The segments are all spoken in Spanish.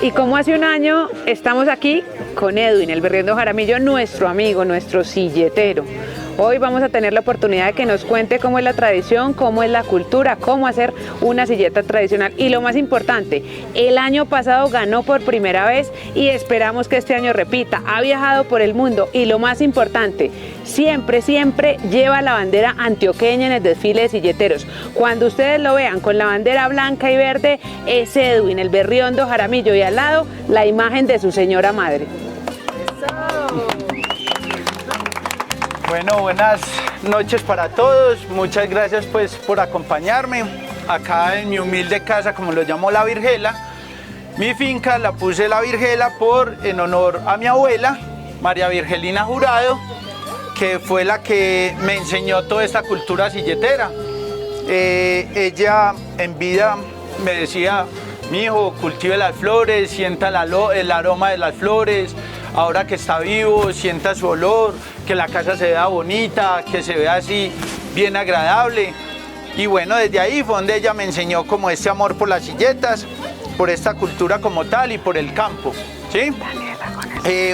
Y como hace un año estamos aquí con Edwin, el Berriondo Jaramillo, nuestro amigo, nuestro silletero. Hoy vamos a tener la oportunidad de que nos cuente cómo es la tradición, cómo es la cultura, cómo hacer una silleta tradicional. Y lo más importante, el año pasado ganó por primera vez y esperamos que este año repita. Ha viajado por el mundo y lo más importante, siempre lleva la bandera antioqueña en el desfile de silleteros. Cuando ustedes lo vean con la bandera blanca y verde, es Edwin, el Berriondo Jaramillo, y al lado la imagen de su señora madre. Bueno, buenas noches para todos. Muchas gracias pues por acompañarme acá en mi humilde casa, como lo llamo La Virgela. Mi finca la puse La Virgela en honor a mi abuela, María Virgelina Jurado, que fue la que me enseñó toda esta cultura silletera. Ella en vida me decía: mi hijo, cultive las flores, sienta el aroma de las flores. Ahora que está vivo, sienta su olor, que la casa se vea bonita, que se vea así bien agradable. Y bueno, desde ahí fue donde ella me enseñó como este amor por las silletas, por esta cultura como tal y por el campo, ¿sí?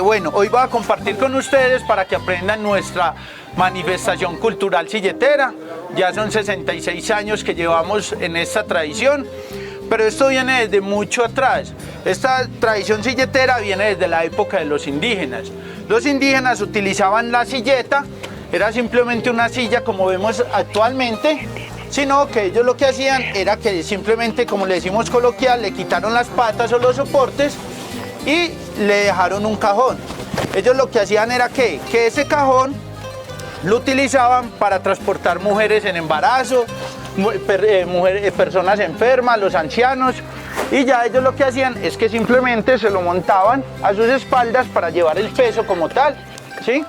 Bueno, hoy voy a compartir con ustedes para que aprendan nuestra manifestación cultural silletera. Ya son 66 años que llevamos en esta tradición. Pero esto viene desde mucho atrás. Esta tradición silletera viene desde la época de los indígenas. Los indígenas utilizaban la silleta, era simplemente una silla como vemos actualmente, sino que ellos lo que hacían era que simplemente, como le decimos coloquial, le quitaron las patas o los soportes y le dejaron un cajón. Ellos lo que hacían era que ese cajón lo utilizaban para transportar mujeres en embarazo, personas enfermas, los ancianos, y ya ellos lo que hacían es que simplemente se lo montaban a sus espaldas para llevar el peso como tal, ¿sí?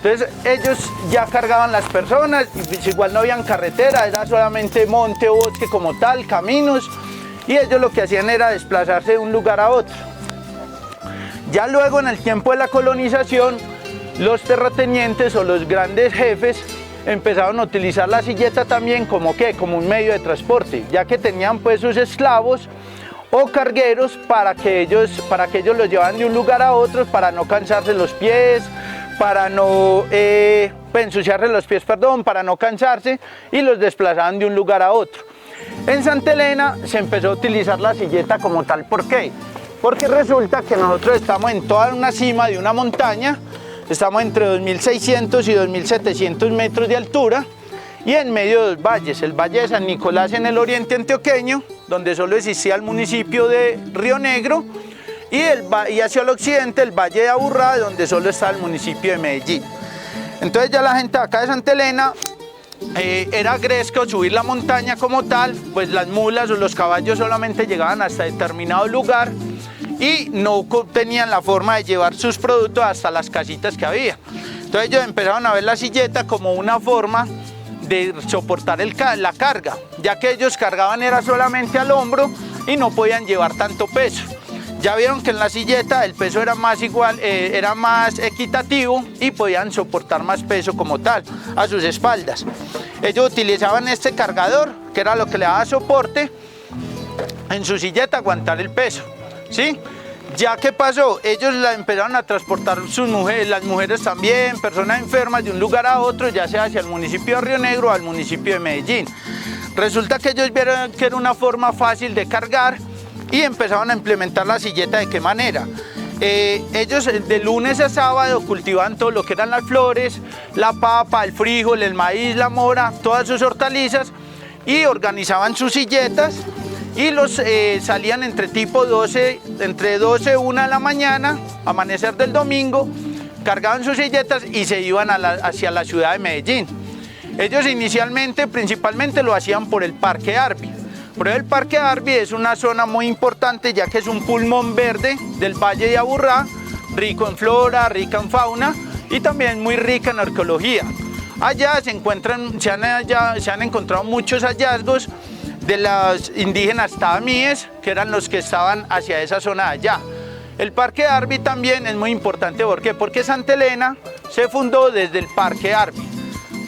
Entonces ellos ya cargaban las personas, y pues igual no habían carretera, era solamente monte o bosque como tal, caminos, y ellos lo que hacían era desplazarse de un lugar a otro. Ya luego, en el tiempo de la colonización, los terratenientes o los grandes jefes empezaron a utilizar la silleta también como un medio de transporte, ya que tenían pues sus esclavos o cargueros para que ellos los llevaran de un lugar a otro, para no cansarse los pies, para no ensuciarse los pies, para no cansarse, y los desplazaban de un lugar a otro. En Santa Elena se empezó a utilizar la silleta como tal. ¿Por qué? Porque resulta que nosotros estamos en toda una cima de una montaña. Estamos entre 2.600 y 2.700 metros de altura y en medio de dos valles, el Valle de San Nicolás en el oriente antioqueño, donde solo existía el municipio de Río Negro, y hacia el occidente el Valle de Aburrá, donde solo está el municipio de Medellín. Entonces ya la gente acá de Santa Elena era gresco subir la montaña como tal, pues las mulas o los caballos solamente llegaban hasta determinado lugar y no tenían la forma de llevar sus productos hasta las casitas que había. Entonces ellos empezaron a ver la silleta como una forma de soportar la carga, ya que ellos cargaban era solamente al hombro y no podían llevar tanto peso. Ya vieron que en la silleta el peso era más equitativo y podían soportar más peso como tal a sus espaldas. Ellos utilizaban este cargador, que era lo que le daba soporte en su silleta, aguantar el peso, ¿sí? Ya que pasó, ellos la empezaron a transportar sus mujeres, las mujeres también, personas enfermas de un lugar a otro, ya sea hacia el municipio de Río Negro o al municipio de Medellín. Resulta que ellos vieron que era una forma fácil de cargar y empezaron a implementar la silleta. ¿De qué manera? Ellos de lunes a sábado cultivaban todo lo que eran las flores, la papa, el frijol, el maíz, la mora, todas sus hortalizas, y organizaban sus silletas y los salían entre 12 y 1 de la mañana, amanecer del domingo, cargaban sus silletas y se iban hacia la ciudad de Medellín. Ellos principalmente lo hacían por el Parque Arví. Por el Parque Arví es una zona muy importante, ya que es un pulmón verde del Valle de Aburrá, rico en flora, rica en fauna y también muy rica en arqueología. Allá se han encontrado muchos hallazgos de los indígenas tamíes, que eran los que estaban hacia esa zona de allá. El Parque Arví también es muy importante. ¿Por qué? Porque Santa Elena se fundó desde el Parque Arví.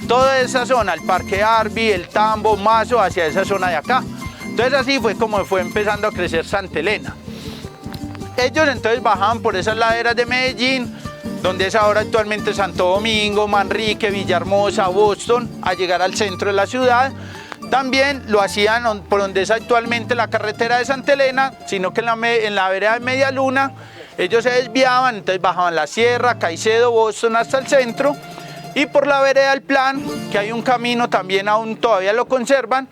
Toda esa zona, el Parque Arví, el Tambo, Mazo, hacia esa zona de acá. Entonces así fue como fue empezando a crecer Santa Elena. Ellos entonces bajaban por esas laderas de Medellín, donde es ahora actualmente Santo Domingo, Manrique, Villahermosa, Boston, a llegar al centro de la ciudad. También lo hacían por donde es actualmente la carretera de Santa Elena, sino que en la vereda de Media Luna ellos se desviaban, entonces bajaban la Sierra, Caicedo, Boston hasta el centro, y por la vereda del Plan, que hay un camino también aún todavía lo conservan,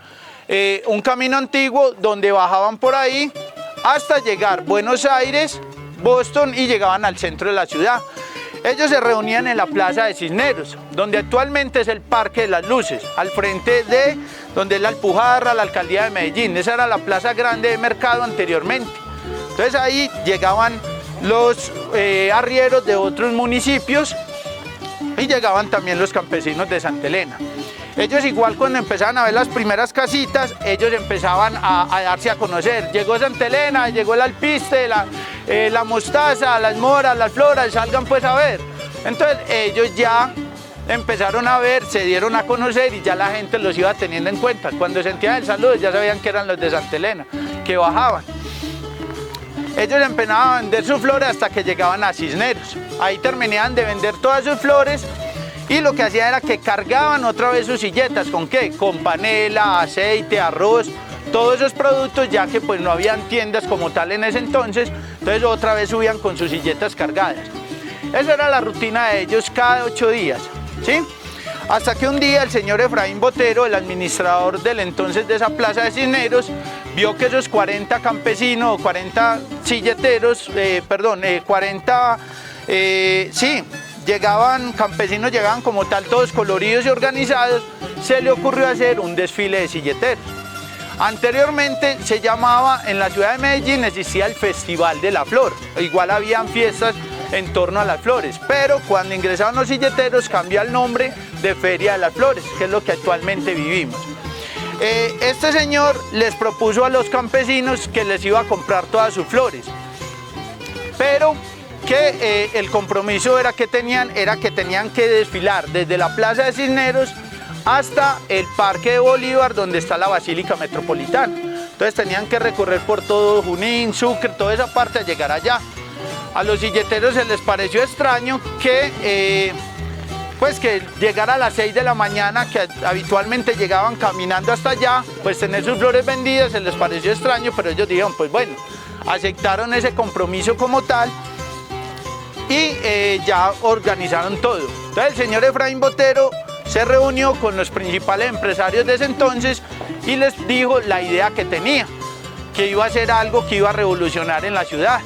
un camino antiguo donde bajaban por ahí hasta llegar Buenos Aires, Boston y llegaban al centro de la ciudad. Ellos se reunían en la Plaza de Cisneros, donde actualmente es el Parque de las Luces, al frente de donde es la Alpujarra, la Alcaldía de Medellín. Esa era la plaza grande de mercado anteriormente. Entonces ahí llegaban los arrieros de otros municipios y llegaban también los campesinos de Santa Elena. Ellos igual cuando empezaban a ver las primeras casitas, ellos empezaban a darse a conocer. Llegó Santa Elena, llegó el alpiste, la mostaza, las moras, las floras, salgan pues a ver. Entonces ellos ya empezaron a ver, se dieron a conocer y ya la gente los iba teniendo en cuenta. Cuando sentían el saludo ya sabían que eran los de Santa Elena, que bajaban. Ellos empezaban a vender sus flores hasta que llegaban a Cisneros. Ahí terminaban de vender todas sus flores. Y lo que hacían era que cargaban otra vez sus silletas, ¿con qué? Con panela, aceite, arroz, todos esos productos, ya que pues no habían tiendas como tal en ese entonces, entonces otra vez subían con sus silletas cargadas. Esa era la rutina de ellos cada 8 días, ¿sí? Hasta que un día el señor Efraín Botero, el administrador del entonces de esa plaza de Cisneros, vio que esos 40 campesinos, 40 silleteros, 40, campesinos llegaban como tal, todos coloridos y organizados, se le ocurrió hacer un desfile de silleteros. Anteriormente se llamaba, en la ciudad de Medellín existía el Festival de la Flor, igual habían fiestas en torno a las flores, pero cuando ingresaban los silleteros cambió el nombre de Feria de las Flores, que es lo que actualmente vivimos. Este señor les propuso a los campesinos que les iba a comprar todas sus flores, pero que el compromiso era que tenían que desfilar desde la Plaza de Cisneros hasta el Parque de Bolívar, donde está la Basílica Metropolitana. Entonces tenían que recorrer por todo Junín, Sucre, toda esa parte a llegar allá. A los silleteros se les pareció extraño que llegara a las 6 de la mañana, que habitualmente llegaban caminando hasta allá, pues tener sus flores vendidas se les pareció extraño, pero ellos dijeron, pues bueno, aceptaron ese compromiso como tal y ya organizaron todo. Entonces el señor Efraín Botero se reunió con los principales empresarios de ese entonces y les dijo la idea que tenía, que iba a ser algo que iba a revolucionar en la ciudad.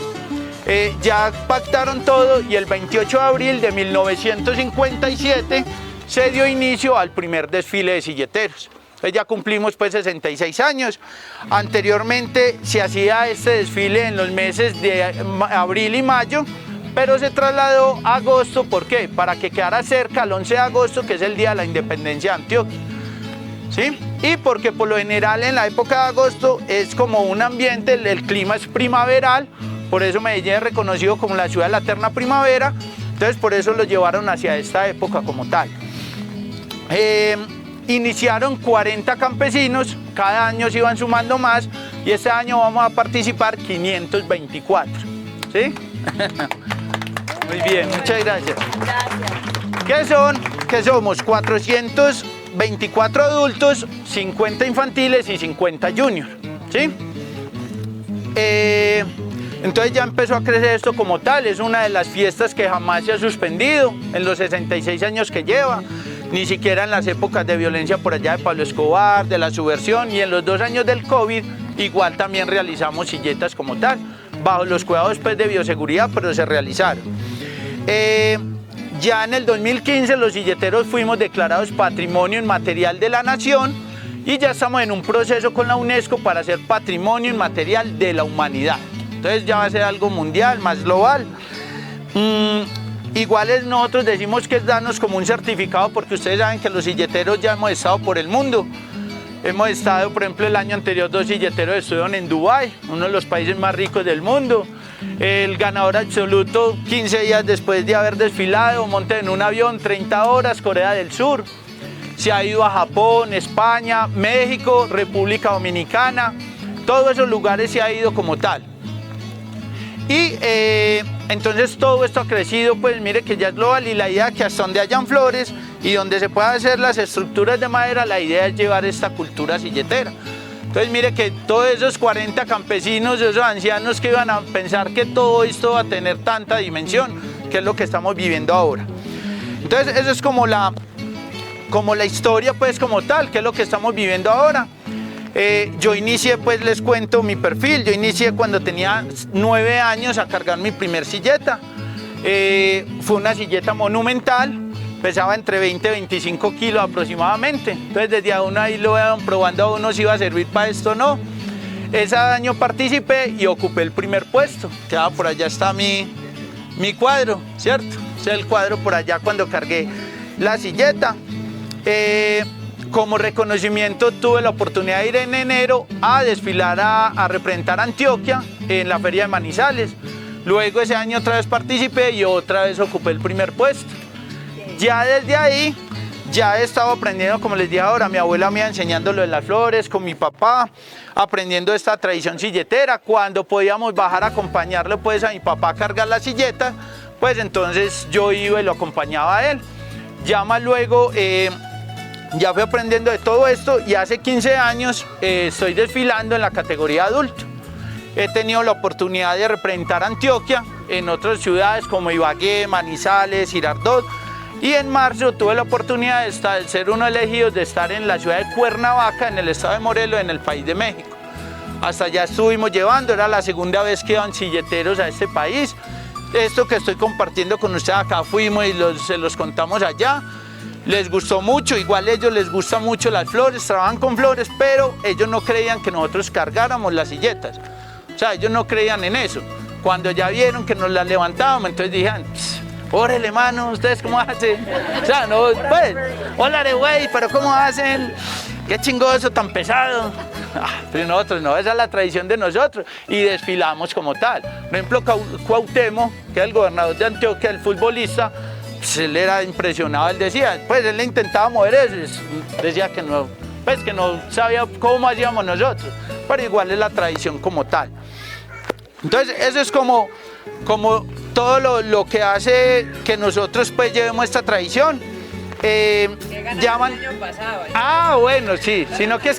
Ya pactaron todo y el 28 de abril de 1957 se dio inicio al primer desfile de silleteros. Entonces ya cumplimos pues 66 años. Anteriormente se hacía este desfile en los meses de abril y mayo, pero se trasladó a agosto. ¿Por qué? Para que quedara cerca al 11 de agosto, que es el día de la independencia de Antioquia, ¿sí? Y porque por lo general en la época de agosto es como un ambiente, el clima es primaveral, por eso Medellín es reconocido como la ciudad de la eterna primavera, entonces por eso lo llevaron hacia esta época como tal. Iniciaron 40 campesinos, cada año se iban sumando más y este año vamos a participar 524, ¿sí? Muy bien, muchas gracias. ¿Qué somos? 424 adultos, 50 infantiles y 50 juniors, ¿sí? Entonces ya empezó a crecer esto como tal, es una de las fiestas que jamás se ha suspendido en los 66 años que lleva, ni siquiera en las épocas de violencia por allá de Pablo Escobar, de la subversión, y en los 2 años del COVID igual también realizamos silletas como tal, bajo los cuidados pues, de bioseguridad, pero se realizaron. Ya en el 2015 los silleteros fuimos declarados Patrimonio Inmaterial de la Nación y ya estamos en un proceso con la UNESCO para ser Patrimonio Inmaterial de la Humanidad. Entonces ya va a ser algo mundial, más global. Igual nosotros decimos que es darnos como un certificado, porque ustedes saben que los silleteros ya hemos estado por el mundo. Hemos estado, por ejemplo, el año anterior 2 silleteros estuvieron en Dubái, uno de los países más ricos del mundo. El ganador absoluto, 15 días después de haber desfilado, monta en un avión, 30 horas, Corea del Sur. Se ha ido a Japón, España, México, República Dominicana, todos esos lugares se ha ido como tal. Y entonces todo esto ha crecido, pues mire que ya es global, y la idea es que hasta donde hayan flores y donde se puedan hacer las estructuras de madera, la idea es llevar esta cultura silletera. Entonces mire que todos esos 40 campesinos, esos ancianos que iban a pensar que todo esto va a tener tanta dimensión, que es lo que estamos viviendo ahora. Entonces eso es como la historia pues como tal, que es lo que estamos viviendo ahora. Yo inicié, pues les cuento mi perfil, yo inicié cuando tenía 9 años a cargar mi primer silleta. Fue una silleta monumental, pesaba entre 20 y 25 kilos aproximadamente. Entonces desde a uno ahí lo iban probando a uno si iba a servir para esto o no. Ese año participé y ocupé el primer puesto, que por allá está mi cuadro, ¿cierto? Ese es el cuadro por allá cuando cargué la silleta. Como reconocimiento tuve la oportunidad de ir en enero a desfilar a representar a Antioquia en la feria de Manizales. Luego ese año otra vez participé y otra vez ocupé el primer puesto. Ya desde ahí ya he estado aprendiendo, como les dije ahora, mi abuela me iba enseñando lo de las flores, con mi papá, aprendiendo esta tradición silletera. Cuando podíamos bajar a acompañarle pues a mi papá a cargar la silleta, pues entonces yo iba y lo acompañaba a él. Ya más luego ya fui aprendiendo de todo esto y hace 15 años estoy desfilando en la categoría adulto. He tenido la oportunidad de representar a Antioquia en otras ciudades como Ibagué, Manizales, Girardot, y en marzo tuve la oportunidad de ser uno de elegidos de estar en la ciudad de Cuernavaca, en el estado de Morelos, en el país de México. Hasta allá estuvimos llevando, era la segunda vez que iban silleteros a este país. Esto que estoy compartiendo con ustedes acá fuimos y se los contamos allá. Les gustó mucho, igual a ellos les gustan mucho las flores, trabajan con flores, pero ellos no creían que nosotros cargáramos las silletas. O sea, ellos no creían en eso. Cuando ya vieron que nos las levantábamos, entonces dijeron, órale, mano, ¿ustedes cómo hacen? O sea, no, pues, órale, güey, pero ¿cómo hacen? Qué chingoso, tan pesado. Pero nosotros no, esa es la tradición de nosotros y desfilamos como tal. Por ejemplo, Cuauhtémoc, que es el gobernador de Antioquia, el futbolista, pues él era impresionado, él decía, pues él le intentaba mover eso, decía que no, pues que no sabía cómo hacíamos nosotros, pero igual es la tradición como tal. Entonces eso es como todo lo que hace que nosotros pues llevemos esta tradición. Llaman el año pasado, bueno, sí, sino que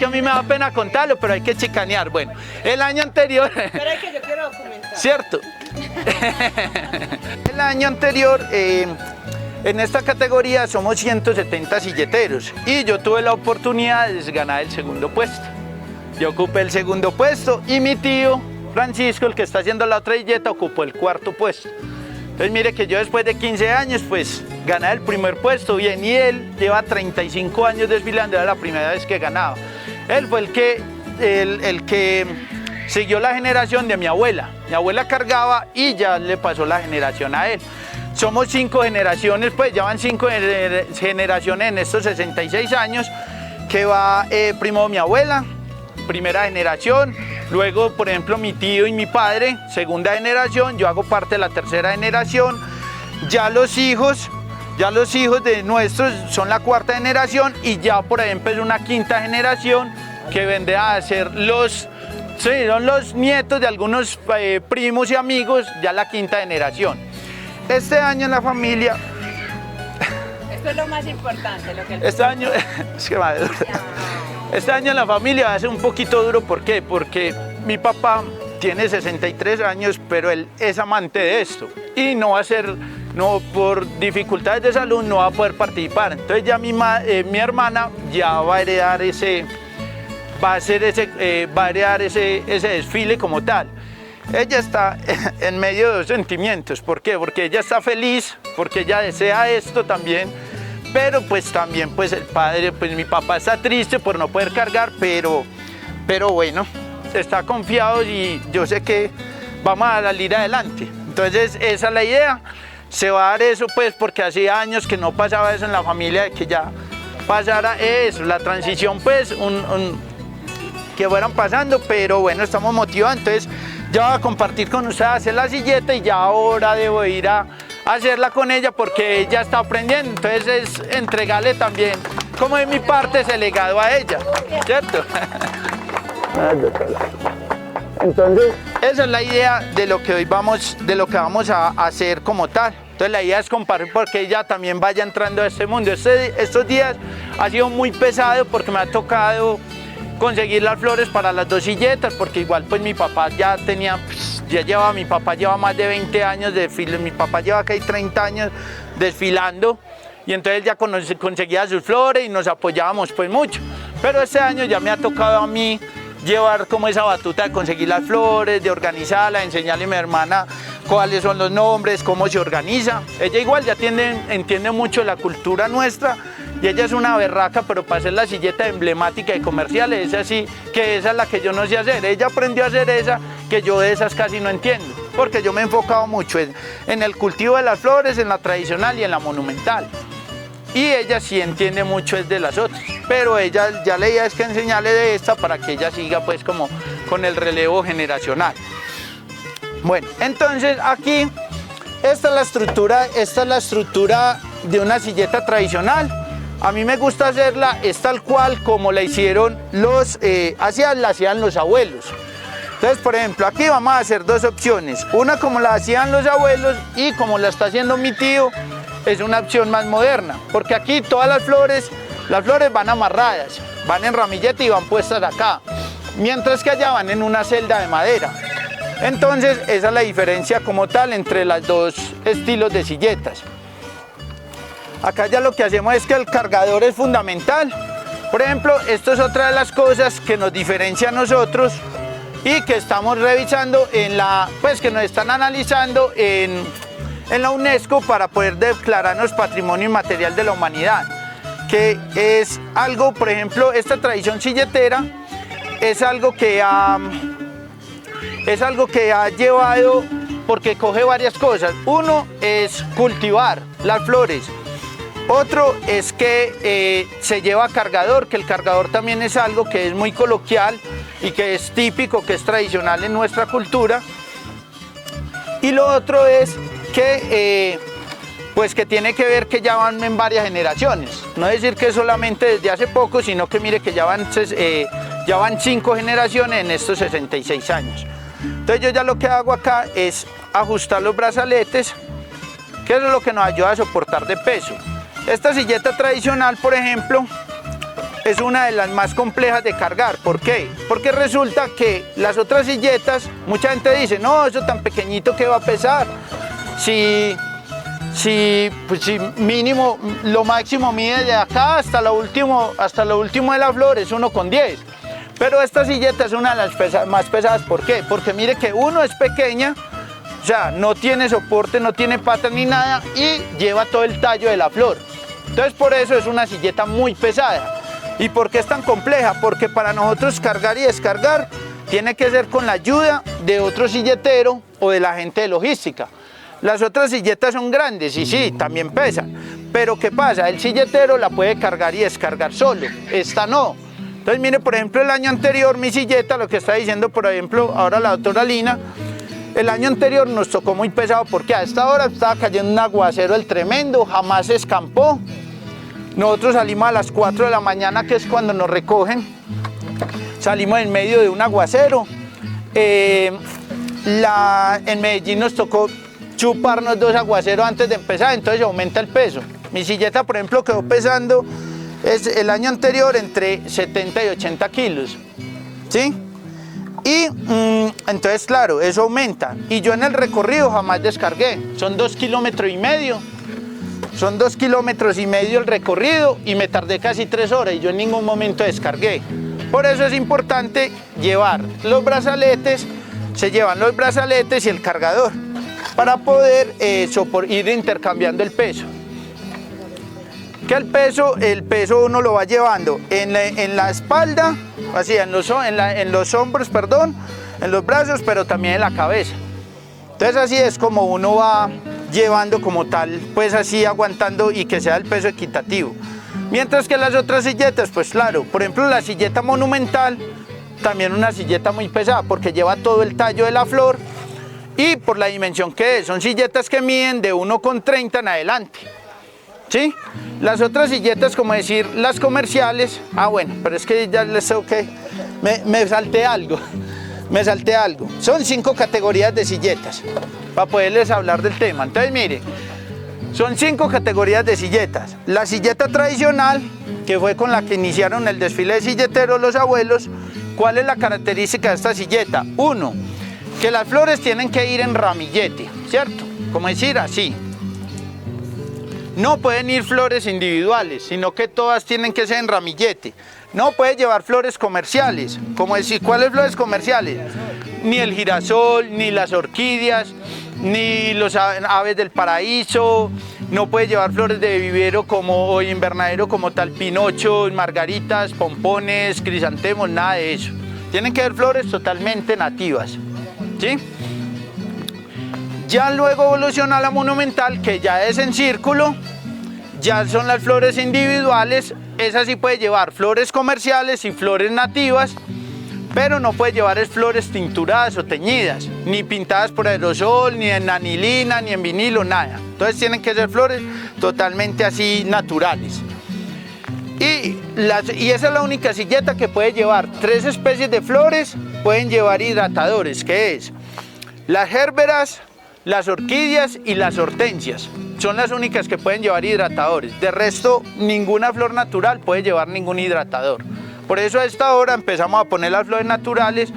a mí me da pena contarlo, pero hay que chicanear. Bueno, el año anterior pero es que yo quiero documentar, cierto. El año anterior en esta categoría somos 170 silleteros y yo tuve la oportunidad de ganar el segundo puesto. Yo ocupé el segundo puesto y mi tío Francisco, el que está haciendo la otra silleta, ocupó el cuarto puesto. Entonces mire que yo después de 15 años pues gané el primer puesto bien, y él lleva 35 años desfilando, era la primera vez que ganaba. Él fue el que siguió la generación de mi abuela. Mi abuela cargaba y ya le pasó la generación a él. Somos 5 generaciones, pues ya van 5 generaciones en estos 66 años, que va primero mi abuela, primera generación, luego por ejemplo mi tío y mi padre, segunda generación, yo hago parte de la tercera generación, ya los hijos de nuestros son la cuarta generación y ya por ejemplo es una quinta generación que vendrá a ser son los nietos de algunos primos y amigos, ya la quinta generación. Este año en la familia... Esto es lo más importante, lo que este año... es que madre, este año en la familia va a ser un poquito duro, ¿por qué? Porque mi papá tiene 63 años, pero él es amante de esto y por dificultades de salud no va a poder participar. Entonces ya mi hermana ya va a heredar va a heredar ese desfile como tal. Ella está en medio de dos sentimientos. ¿Por qué? Porque ella está feliz, porque ella desea esto también, pero pues también pues el padre, pues mi papá está triste por no poder cargar, pero bueno, está confiado y yo sé que vamos a salir adelante. Entonces esa es la idea, se va a dar eso pues porque hacía años que no pasaba eso en la familia, de que ya pasara eso, la transición pues, que fueran pasando, pero bueno, estamos motivados. Entonces ya voy a compartir con ustedes, hacer la silleta y ya ahora debo ir a hacerla con ella porque ella está aprendiendo, entonces es entregarle también como de mi parte ese legado a ella, ¿cierto? Entonces, esa es la idea de lo que hoy vamos a hacer como tal. Entonces la idea es compartir porque ella también vaya entrando a este mundo. Estos días ha sido muy pesado porque me ha tocado conseguir las flores para las 2 silletas, porque igual pues mi papá ya tenía, mi papá lleva más de 20 años de desfile, mi papá lleva casi 30 años desfilando, y entonces ya conseguía sus flores y nos apoyábamos pues mucho. Pero este año ya me ha tocado a mí llevar como esa batuta de conseguir las flores, de organizarla, enseñarle a mi hermana cuáles son los nombres, cómo se organiza. Ella igual ya entiende mucho la cultura nuestra, y ella es una berraca, pero para hacer la silleta emblemática y comercial es así, que esa es la que yo no sé hacer. Ella aprendió a hacer esa, que yo de esas casi no entiendo, porque yo me he enfocado mucho en el cultivo de las flores, en la tradicional y en la monumental. Y ella sí entiende mucho es de las otras, pero ella ya la idea es que enseñarle de esta para que ella siga pues como con el relevo generacional. Bueno, entonces aquí esta es la estructura de una silleta tradicional. A mí me gusta hacerla, es tal cual como la hicieron la hacían los abuelos. Entonces, por ejemplo, aquí vamos a hacer 2 opciones. Una como la hacían los abuelos, y como la está haciendo mi tío, es una opción más moderna. Porque aquí todas las flores van amarradas, van en ramillete y van puestas acá. Mientras que allá van en una celda de madera. Entonces, esa es la diferencia como tal entre los 2 estilos de silletas. Acá ya lo que hacemos es que el cargador es fundamental. Por ejemplo, esto es otra de las cosas que nos diferencia a nosotros y que estamos revisando que nos están analizando en la UNESCO para poder declararnos Patrimonio Inmaterial de la Humanidad. Que es algo, por ejemplo, esta tradición silletera es algo que ha llevado, porque coge varias cosas. Uno es cultivar las flores. Otro es que se lleva cargador, que el cargador también es algo que es muy coloquial y que es típico, que es tradicional en nuestra cultura. Y lo otro es que, que tiene que ver que ya van en varias generaciones. No es decir que solamente desde hace poco, sino que mire que ya van 5 generaciones en estos 66 años. Entonces yo ya lo que hago acá es ajustar los brazaletes, que eso es lo que nos ayuda a soportar de peso. Esta silleta tradicional, por ejemplo, es una de las más complejas de cargar. ¿Por qué? Porque resulta que las otras silletas, mucha gente dice, no, eso tan pequeñito que va a pesar. Si mínimo, lo máximo mide de acá hasta lo último de la flor, es 1,10. Pero esta silleta es una de las más pesadas. ¿Por qué? Porque mire que uno es pequeña, o sea, no tiene soporte, no tiene patas ni nada, y lleva todo el tallo de la flor. Entonces por eso es una silleta muy pesada. ¿Y por qué es tan compleja? Porque para nosotros cargar y descargar tiene que ser con la ayuda de otro silletero o de la gente de logística. Las otras silletas son grandes y sí, también pesan. Pero ¿qué pasa? El silletero la puede cargar y descargar solo, esta no. Entonces mire, por ejemplo, el año anterior mi silleta, lo que está diciendo por ejemplo ahora la doctora Lina, el año anterior nos tocó muy pesado porque a esta hora estaba cayendo un aguacero el tremendo, jamás se escampó. Nosotros salimos a las 4 de la mañana, que es cuando nos recogen. Salimos en medio de un aguacero. En Medellín nos tocó chuparnos 2 aguaceros antes de empezar, entonces aumenta el peso. Mi silleta, por ejemplo, quedó pesando el año anterior entre 70 y 80 kilos. ¿Sí? Y entonces, claro, eso aumenta. Y yo en el recorrido jamás descargué. Son 2,5 kilómetros. Son 2,5 kilómetros el recorrido y me tardé casi 3 horas y yo en ningún momento descargué. Por eso es importante llevar los brazaletes, se llevan los brazaletes y el cargador para poder ir intercambiando el peso. Que el peso uno lo va llevando en la espalda, así en los hombros, perdón, en los brazos, pero también en la cabeza. Entonces así es como uno va llevando como tal, pues así aguantando y que sea el peso equitativo. Mientras que las otras silletas, pues claro, por ejemplo la silleta monumental, también una silleta muy pesada porque lleva todo el tallo de la flor y por la dimensión que es, son silletas que miden de 1,30 en adelante. ¿Sí? Las otras silletas, como decir, las comerciales, bueno, pero es que ya les tengo que, me salté algo. me salté algo. Son 5 categorías de silletas para poderles hablar del tema. Entonces, mire, son 5 categorías de silletas. La silleta tradicional, que fue con la que iniciaron el desfile de silleteros los abuelos. ¿Cuál es la característica de esta silleta? 1, que las flores tienen que ir en ramillete, ¿cierto? Como decir así. No pueden ir flores individuales, sino que todas tienen que ser en ramillete. No puede llevar flores comerciales. Como decir, ¿cuáles flores comerciales? Ni el girasol, ni las orquídeas, ni los aves del paraíso. No puede llevar flores de vivero o invernadero como tal, pinochos, margaritas, pompones, crisantemos, nada de eso. Tienen que ser flores totalmente nativas, ¿sí? Ya luego evoluciona la monumental, que ya es en círculo, ya son las flores individuales. Esa sí puede llevar flores comerciales y flores nativas, pero no puede llevar flores tinturadas o teñidas, ni pintadas por aerosol, ni en anilina, ni en vinilo, nada. Entonces tienen que ser flores totalmente así naturales. Y esa es la única silleta que puede llevar 3 especies de flores, pueden llevar hidratadores, que es las gérberas, las orquídeas y las hortensias. Son las únicas que pueden llevar hidratadores. De resto, ninguna flor natural puede llevar ningún hidratador. Por eso a esta hora empezamos a poner las flores naturales,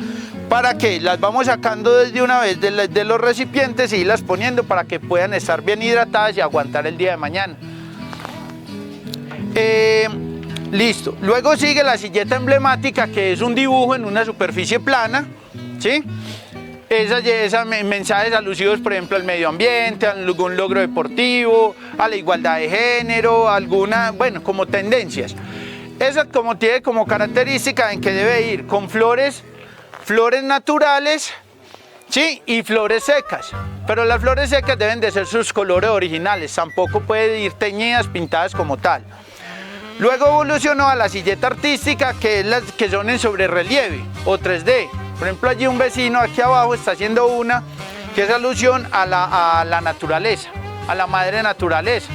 para que las vamos sacando desde una vez de los recipientes y las poniendo para que puedan estar bien hidratadas y aguantar el día de mañana. Listo. Luego sigue la silleta emblemática, que es un dibujo en una superficie plana, ¿sí? Esa mensajes alusivos, por ejemplo, al medio ambiente, a algún logro deportivo, a la igualdad de género, alguna, bueno, como tendencias. Esa como tiene como característica en que debe ir con flores naturales, ¿sí? Y flores secas. Pero las flores secas deben de ser sus colores originales, tampoco puede ir teñidas, pintadas como tal. Luego evolucionó a la silleta artística, que es las que son en sobrerrelieve o 3D. Por ejemplo, allí un vecino aquí abajo está haciendo una que es alusión a la naturaleza, a la madre naturaleza.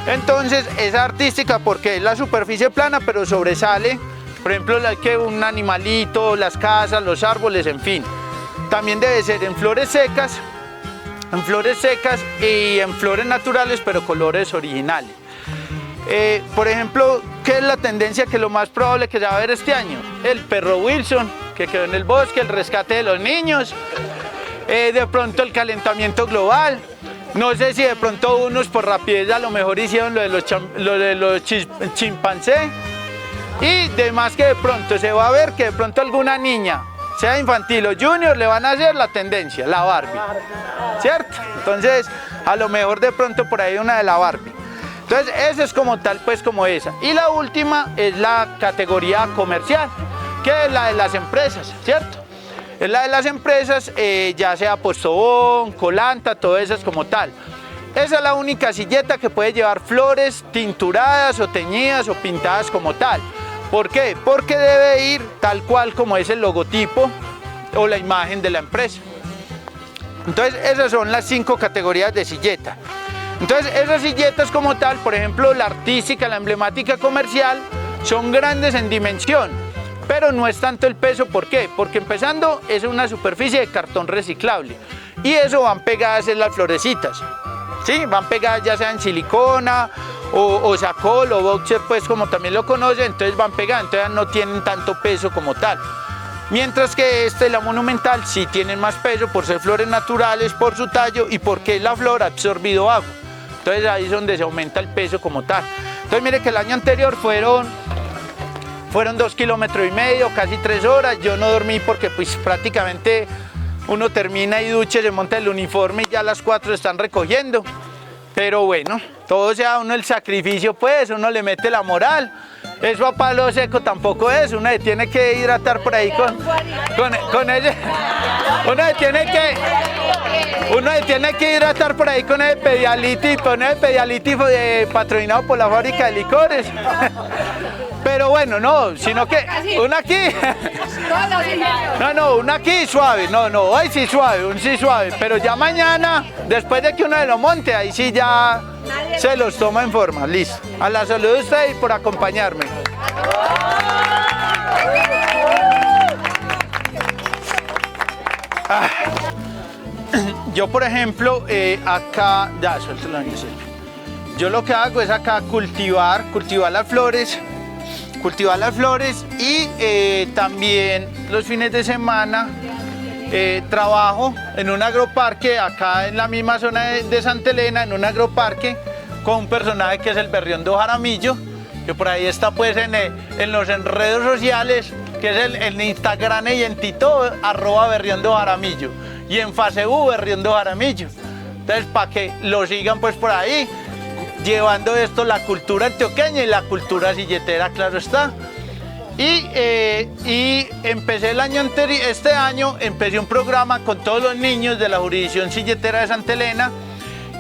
Entonces, es artística porque es la superficie plana, pero sobresale, por ejemplo, que un animalito, las casas, los árboles, en fin. También debe ser en flores secas y en flores naturales, pero colores originales. Por ejemplo, ¿qué es la tendencia que lo más probable que se va a ver este año? El perro Wilson, que quedó en el bosque, el rescate de los niños, de pronto el calentamiento global. No sé si de pronto unos por rapidez a lo mejor hicieron lo de los chimpancés. Y demás, que de pronto se va a ver que de pronto alguna niña, sea infantil o junior, le van a hacer la tendencia, la Barbie, ¿cierto? Entonces, a lo mejor de pronto por ahí una de la Barbie. Entonces, esa es como tal, pues como esa. Y la última es la categoría comercial, que es la de las empresas, ¿cierto? Es la de las empresas, ya sea Postobón, Colanta, todas esas como tal. Esa es la única silleta que puede llevar flores tinturadas o teñidas o pintadas como tal. ¿Por qué? Porque debe ir tal cual como es el logotipo o la imagen de la empresa. Entonces, esas son las 5 categorías de silleta. Entonces, esas silletas como tal, por ejemplo, la artística, la emblemática comercial, son grandes en dimensión, pero no es tanto el peso. ¿Por qué? Porque empezando es una superficie de cartón reciclable y eso van pegadas en las florecitas, ¿sí? Van pegadas ya sea en silicona o sacol o boxer, pues como también lo conocen, entonces van pegadas, entonces no tienen tanto peso como tal. Mientras que la monumental, sí tienen más peso por ser flores naturales, por su tallo y porque la flor ha absorbido agua. Entonces ahí es donde se aumenta el peso como tal. Entonces mire que el año anterior fueron 2,5 kilómetros, casi 3 horas. Yo no dormí porque pues prácticamente uno termina y ducha, se monta el uniforme y ya a las 4 están recogiendo. Pero bueno, todo sea uno el sacrificio, pues uno le mete la moral. Eso a palo seco tampoco es, uno se tiene que hidratar por ahí con ella. Uno se tiene que hidratar por ahí con el Pedialiti, patrocinado por la fábrica de licores. Pero bueno, no, sino que una aquí. No, una aquí suave, no, hoy sí suave, un sí suave. Pero ya mañana, después de que uno se lo monte, ahí sí ya se los toma en forma, listo. A la salud de ustedes y por acompañarme. Yo, por ejemplo, acá, ya, suéltalo, Giselle. Yo lo que hago es acá cultivar las flores y también los fines de semana trabajo en un agroparque, acá en la misma zona de Santa Elena, en un agroparque con un personaje que es el Berriondo Jaramillo, que por ahí está pues en los redes sociales, que es el Instagram y en Tito, @Berriondo Jaramillo, y en Facebook Berriondo Jaramillo. Entonces, para que lo sigan pues por ahí, llevando esto, la cultura antioqueña y la cultura silletera, claro está. Y empecé este año empecé un programa con todos los niños de la jurisdicción silletera de Santa Elena,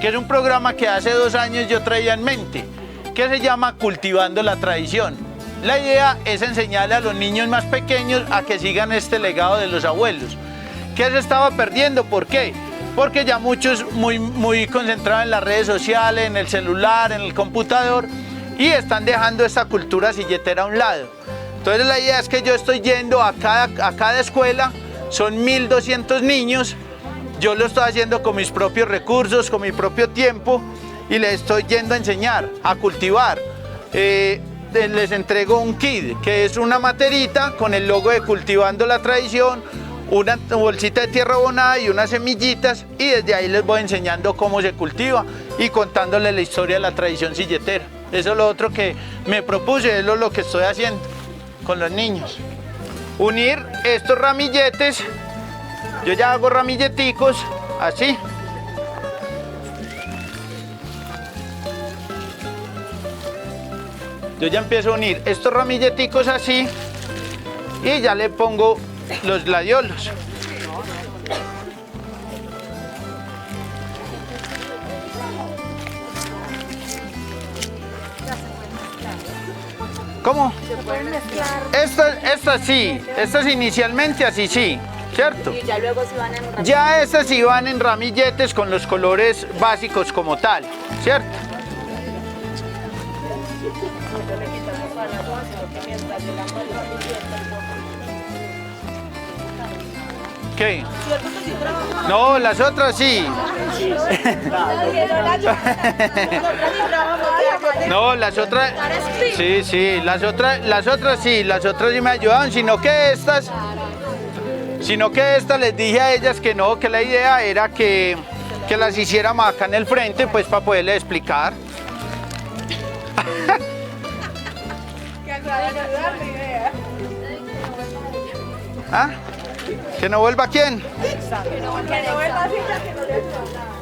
que es un programa que hace 2 años yo traía en mente, que se llama Cultivando la Tradición. La idea es enseñarle a los niños más pequeños a que sigan este legado de los abuelos, que se estaba perdiendo. ¿Por qué? Porque ya muchos muy concentrados en las redes sociales, en el celular, en el computador, y están dejando esta cultura silletera a un lado. Entonces la idea es que yo estoy yendo a cada escuela, son 1200 niños, yo lo estoy haciendo con mis propios recursos, con mi propio tiempo, y les estoy yendo a enseñar, a cultivar. Les entrego un kit, que es una materita con el logo de Cultivando la Tradición, una bolsita de tierra abonada y unas semillitas, y desde ahí les voy enseñando cómo se cultiva y contándoles la historia de la tradición silletera. Eso es lo otro que me propuse, es lo que estoy haciendo con los niños. Unir estos ramilletes, yo ya hago ramilleticos así. Yo ya empiezo a unir estos ramilleticos así y ya le pongo los gladiolos. ¿Cómo? ¿Se pueden mezclar? Estas inicialmente así sí, ¿cierto? Y ya luego se van en ramilletes. Ya estas sí van en ramilletes con los colores básicos como tal, ¿cierto? ¿Qué? No, las otras sí. No, las otras. Sí, las otras sí me ayudaban, sino que estas les dije a ellas que no, que la idea era que las hiciéramos acá en el frente, pues para poderles explicar. ¿Ah? ¿Que no vuelva quién? Que no vuelva así, que no le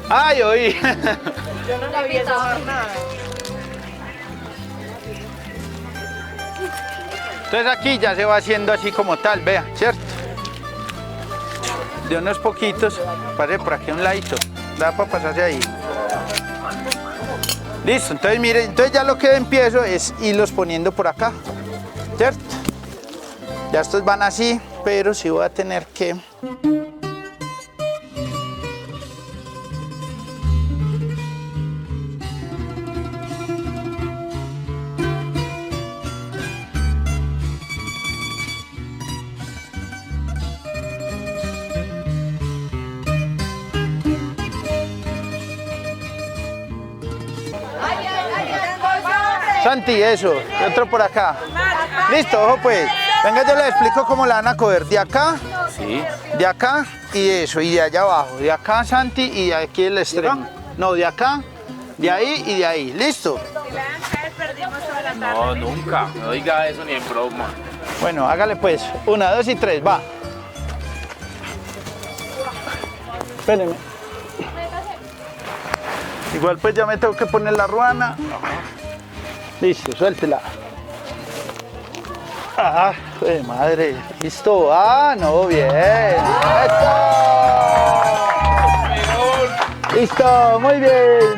Ay, oí. Yo no la vi esa jornada. Entonces aquí ya se va haciendo así como tal, vea, ¿cierto? De unos poquitos, pase por aquí a un ladito, da para pasarse ahí. Listo, entonces miren, entonces ya lo que empiezo es irlos poniendo por acá, ¿cierto? Ya estos van así, pero sí voy a tener que... Santi, eso, y otro por acá. Listo, ojo pues. Venga, yo les explico cómo la van a coger. De acá, Sí. de acá y eso, y de allá abajo. De acá, Santi, y de aquí el extremo. No, de acá, de ahí y de ahí. ¿Listo? Si le dan caer, perdimos toda la tarde. No, nunca. No diga eso ni en broma. Bueno, hágale pues. 1, 2 y 3, va. Espérenme. Igual pues ya me tengo que poner la ruana. Listo, suéltela. Ah, de madre. Listo. Ah, no, bien. ¡Eso! Listo, muy bien.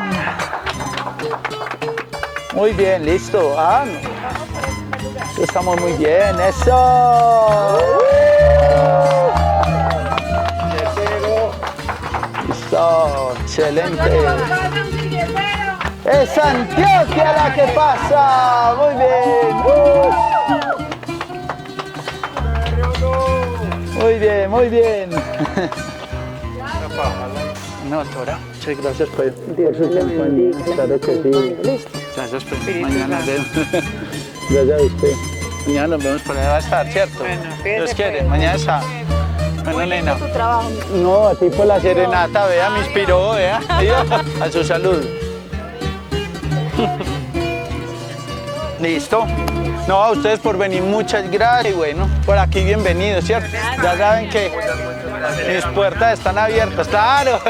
Muy bien, listo. Ah, no. Estamos muy bien, eso. Listo, excelente. Es Antioquia la que pasa. Muy bien. Muy bien, muy bien. No, Tora. Muchas gracias por su compañía. Claro que sí. Gracias, pues. Mañana nos vemos. Gracias a usted. Mañana nos vemos por allá va a estar, ¿cierto? Bueno, fíjese, Dios quiere, pues. mañana está. Bueno, Elena. Tu trabajo. No, a ti por la serenata, vea, me inspiró, vea. A su salud. Listo. No, a ustedes por venir, muchas gracias. Y bueno, por aquí bienvenidos, ¿cierto? Ya saben que mis puertas están abiertas, claro.